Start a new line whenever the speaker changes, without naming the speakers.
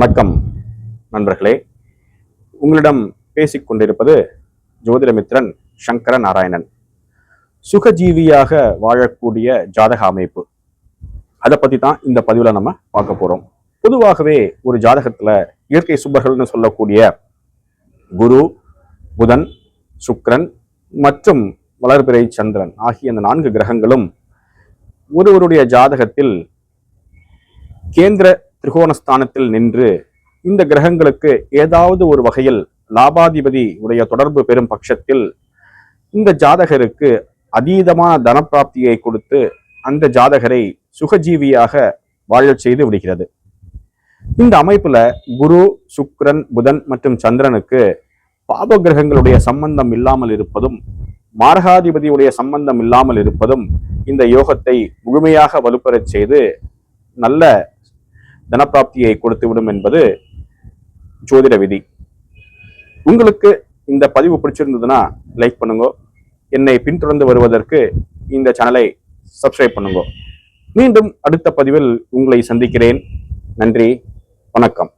வணக்கம் நண்பர்களே. உங்களிடம் பேசிக் கொண்டிருப்பது ஜோதிடமித்ரன் சங்கர நாராயணன். சுகஜீவியாக வாழக்கூடிய ஜாதக அமைப்பு, அதை பத்தி தான் இந்த பதிவுல நம்ம பார்க்க போறோம். பொதுவாகவே ஒரு ஜாதகத்துல இயற்கை சுபர்கள்னு சொல்லக்கூடிய குரு, புதன், சுக்கிரன் மற்றும் வளர்பிறை சந்திரன் ஆகிய இந்த 4 கிரகங்களும் ஒருவருடைய ஜாதகத்தில் கேந்திர திரிகோணஸ்தானத்தில் நின்று இந்த கிரகங்களுக்கு ஏதாவது ஒரு வகையில் லாபாதிபதி உடைய தொடர்பு பெறும் பட்சத்தில் இந்த ஜாதகருக்கு அதீதமான தனப்பிராப்தியை கொடுத்து அந்த ஜாதகரை சுகஜீவியாக வாழச் செய்து விடுகிறது. இந்த அமைப்புல குரு, சுக்கிரன், புதன் மற்றும் சந்திரனுக்கு பாப கிரகங்களுடைய சம்பந்தம் இல்லாமல் இருப்பதும் மாரகாதிபதியுடைய சம்பந்தம் இல்லாமல் இருப்பதும் இந்த யோகத்தை முழுமையாக வலுப்பெறச் செய்து நல்ல தனப்பிராப்தியை கொடுத்துவிடும் என்பது ஜோதிட விதி. உங்களுக்கு இந்த பதிவு பிடிச்சிருந்ததுன்னா லைக் பண்ணுங்க. என்னை பின்தொடர்ந்து வருவதற்கு இந்த சேனலை சப்ஸ்கிரைப் பண்ணுங்க. மீண்டும் அடுத்த பதிவில் உங்களை சந்திக்கிறேன். நன்றி, வணக்கம்.